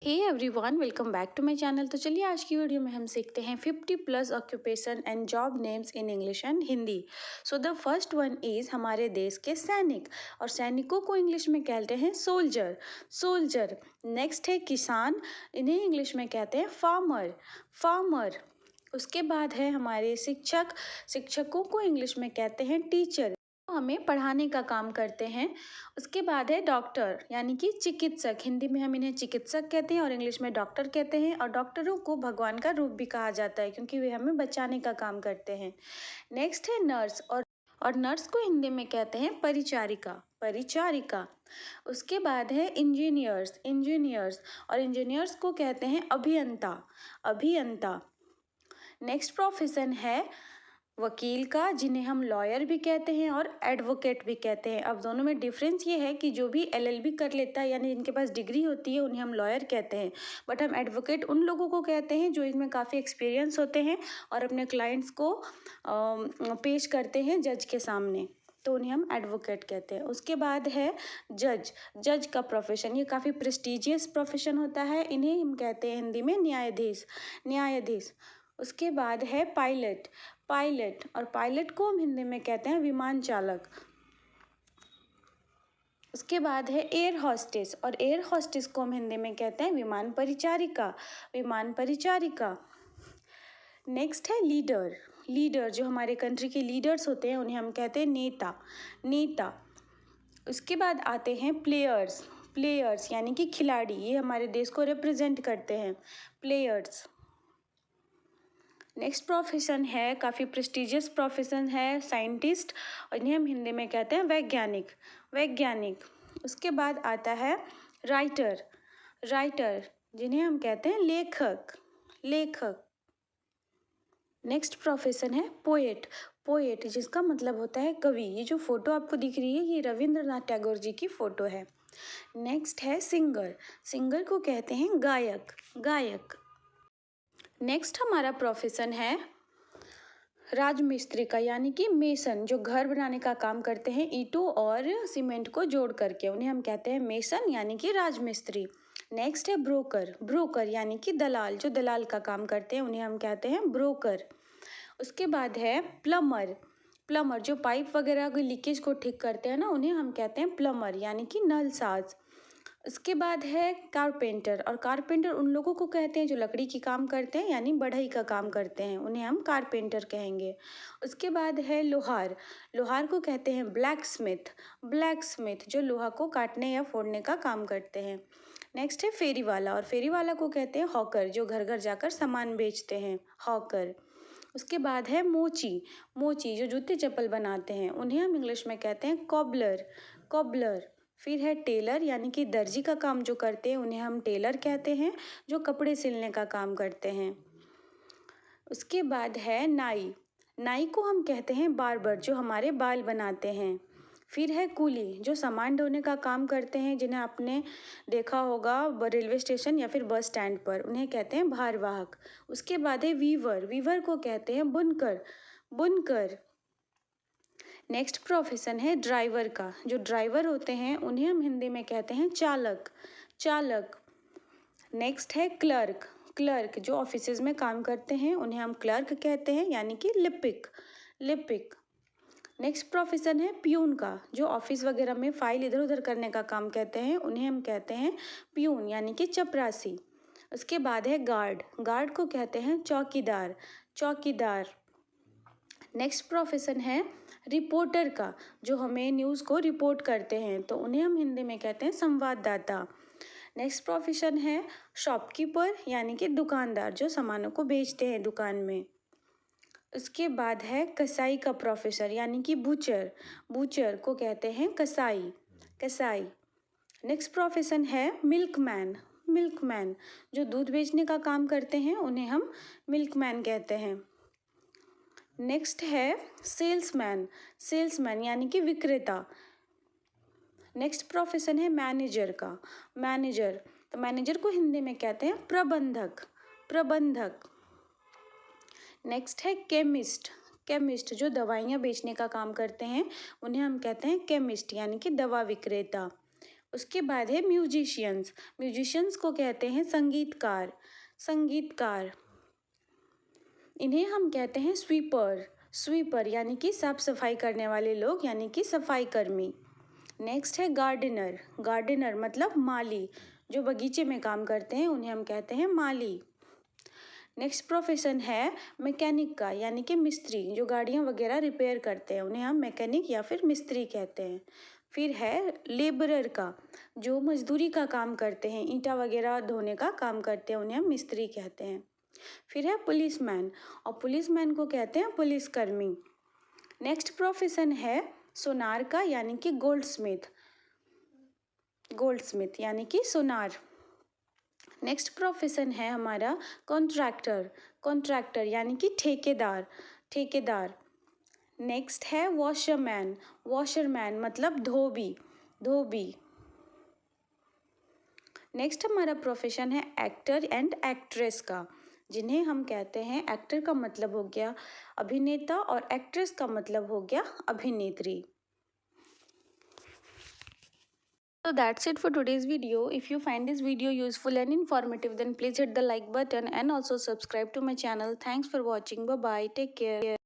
Hey everyone, welcome back to my channel. तो चलिए आज की वीडियो में हम सीखते हैं 50+ occupation and job names in English and Hindi. So the first one is हमारे देश के सैनिक, और सैनिकों को इंग्लिश में कहते हैं सोल्जर। सोल्जर। नेक्स्ट है किसान, इन्हें इंग्लिश में कहते हैं फार्मर। फार्मर। उसके बाद है हमारे शिक्षक, शिक्षकों को इंग्लिश में कहते हैं टीचर, हमें पढ़ाने का काम करते हैं। उसके बाद है डॉक्टर यानी कि चिकित्सक, हिंदी में हम इन्हें चिकित्सक कहते हैं और इंग्लिश में डॉक्टर कहते हैं। और डॉक्टरों को भगवान का रूप भी कहा जाता है क्योंकि वे हमें बचाने का काम करते हैं। नेक्स्ट है नर्स, और नर्स को हिंदी में कहते हैं परिचारिका। परिचारिका। उसके बाद है इंजीनियर्स। इंजीनियर्स, और इंजीनियर्स को कहते हैं अभियंता। अभियंता। नेक्स्ट प्रोफेशन है वकील का, जिन्हें हम लॉयर भी कहते हैं और एडवोकेट भी कहते हैं। अब दोनों में डिफरेंस ये है कि जो भी एलएलबी कर लेता है यानी जिनके पास डिग्री होती है उन्हें हम लॉयर कहते हैं, बट हम एडवोकेट उन लोगों को कहते हैं जो इनमें काफ़ी एक्सपीरियंस होते हैं और अपने क्लाइंट्स को पेश करते हैं जज के सामने, तो उन्हें हम एडवोकेट कहते हैं। उसके बाद है जज। जज का प्रोफेशन, ये काफ़ी प्रेस्टिजियस प्रोफेशन होता है, इन्हें हम कहते हैं हिंदी में न्यायाधीश। न्यायाधीश। उसके बाद है पायलट। पायलट, और पायलट को हम हिंदी में कहते हैं विमान चालक। उसके बाद है एयर हॉस्टेस, और एयर हॉस्टेस को हम हिंदी में कहते हैं विमान परिचारिका। विमान परिचारिका। नेक्स्ट है लीडर। लीडर, जो हमारे कंट्री के लीडर्स होते हैं उन्हें हम कहते हैं नेता। नेता। उसके बाद आते हैं प्लेयर्स। प्लेयर्स यानी कि खिलाड़ी, ये हमारे देश को रिप्रेजेंट करते हैं। प्लेयर्स। नेक्स्ट प्रोफेशन है काफ़ी प्रेस्टिजियस प्रोफेशन है साइंटिस्ट, और इन्हें हम हिंदी में कहते हैं वैज्ञानिक। वैज्ञानिक। उसके बाद आता है राइटर। राइटर, जिन्हें हम कहते हैं लेखक। लेखक। नेक्स्ट प्रोफेशन है पोएट। पोएट, जिसका मतलब होता है कवि। ये जो फोटो आपको दिख रही है ये रविंद्रनाथ टैगोर जी की फोटो है। नेक्स्ट है सिंगर। सिंगर को कहते हैं गायक। गायक। नेक्स्ट हमारा प्रोफेशन है राजमिस्त्री का, यानी कि मेसन, जो घर बनाने का काम करते हैं ईंटों और सीमेंट को जोड़ करके, उन्हें हम कहते हैं मेसन यानी कि राजमिस्त्री। नेक्स्ट है ब्रोकर। ब्रोकर यानी कि दलाल, जो दलाल का काम करते हैं उन्हें हम कहते हैं ब्रोकर। उसके बाद है प्लम्बर। प्लम्बर, जो पाइप वगैरह की लीकेज को ठीक करते हैं ना, उन्हें हम कहते हैं प्लम्बर यानी कि नलसाज। उसके बाद है कारपेंटर, और कारपेंटर उन लोगों को कहते हैं जो लकड़ी की काम करते हैं यानी बढ़ई का काम करते हैं, उन्हें हम कारपेंटर कहेंगे। उसके बाद है लोहार। लोहार को कहते हैं ब्लैक स्मिथ। ब्लैक स्मिथ, जो लोहा को काटने या फोड़ने का काम करते हैं। नेक्स्ट है फेरी वाला, और फेरी वाला को कहते हैं हॉकर, जो घर घर जाकर सामान बेचते हैं। हॉकर। उसके बाद है मोची। मोची, जो जूते चप्पल बनाते हैं, उन्हें हम इंग्लिश में कहते हैं कॉबलर। कॉबलर। फिर है टेलर, यानी कि दर्जी का काम जो करते हैं उन्हें हम टेलर कहते हैं, जो कपड़े सिलने का काम करते हैं। उसके बाद है नाई। नाई को हम कहते हैं बार्बर, जो हमारे बाल बनाते हैं। फिर है कूली, जो सामान ढोने का काम करते हैं, जिन्हें आपने देखा होगा रेलवे स्टेशन या फिर बस स्टैंड पर, उन्हें कहते हैं भारवाहक। उसके बाद है वीवर। वीवर को कहते हैं बुनकर। बुनकर। नेक्स्ट प्रोफेशन है ड्राइवर का। जो ड्राइवर होते हैं उन्हें हम हिंदी में कहते हैं चालक। चालक। नेक्स्ट है क्लर्क। क्लर्क, जो ऑफिसेज में काम करते हैं उन्हें हम क्लर्क कहते हैं यानी कि लिपिक। लिपिक। नेक्स्ट प्रोफेशन है प्यून का, जो ऑफिस वगैरह में फाइल इधर उधर करने का काम कहते हैं, उन्हें हम कहते हैं प्यून यानी कि चपरासी। उसके बाद है गार्ड। गार्ड को कहते हैं चौकीदार। चौकीदार। नेक्स्ट प्रोफेशन है रिपोर्टर का, जो हमें न्यूज़ को रिपोर्ट करते हैं, तो उन्हें हम हिंदी में कहते हैं संवाददाता। नेक्स्ट प्रोफेशन है शॉपकीपर यानी कि दुकानदार, जो सामानों को बेचते हैं दुकान में। उसके बाद है कसाई का प्रोफेसर यानी कि बूचर। बूचर को कहते हैं कसाई। कसाई। नेक्स्ट प्रोफेशन है मिल्कमैन। मिल्कमैन, जो दूध बेचने का काम करते हैं उन्हें हम मिल्कमैन कहते हैं। नेक्स्ट है सेल्समैन। सेल्समैन यानी कि विक्रेता। नेक्स्ट प्रोफेशन है मैनेजर का। मैनेजर, तो मैनेजर को हिंदी में कहते हैं प्रबंधक। प्रबंधक। नेक्स्ट है केमिस्ट। केमिस्ट, जो दवाइयाँ बेचने का काम करते हैं उन्हें हम कहते हैं केमिस्ट यानी कि दवा विक्रेता। उसके बाद है म्यूजिशियंस। म्यूजिशियंस को कहते हैं संगीतकार। संगीतकार। इन्हें हम कहते हैं स्वीपर। स्वीपर यानी कि साफ सफाई करने वाले लोग, यानी कि सफाई कर्मी। नेक्स्ट है गार्डनर। गार्डनर मतलब माली। जो बगीचे में काम करते हैं उन्हें हम कहते हैं माली। नेक्स्ट प्रोफेशन है मैकेनिक का, यानी कि मिस्त्री। जो गाड़ियाँ वगैरह रिपेयर करते हैं उन्हें हम मैकेनिक या फिर मिस्त्री कहते हैं। फिर है लेबरर का, जो मजदूरी का काम करते हैं, ईंटा वगैरह ढोने का काम करते हैं, उन्हें हम मिस्त्री कहते हैं। फिर है पुलिसमैन, और पुलिसमैन को कहते हैं पुलिसकर्मी। नेक्स्ट प्रोफेशन है सोनार का, यानी कि गोल्डस्मिथ। गोल्डस्मिथ यानी कि सोनार। नेक्स्ट प्रोफेशन है हमारा कॉन्ट्रैक्टर। कॉन्ट्रैक्टर यानी कि ठेकेदार। ठेकेदार। नेक्स्ट है वॉशरमैन। वॉशरमैन मतलब धोबी। धोबी। नेक्स्ट हमारा प्रोफेशन है एक्टर एंड एक्ट्रेस का, जिन्हें हम कहते हैं, एक्टर का मतलब हो गया अभिनेता और एक्ट्रेस का मतलब हो गया अभिनेत्री। So that's it for today's video. If you find this video useful and informative, then please hit the like button and also subscribe to my channel. Thanks for watching. Bye bye. Take care.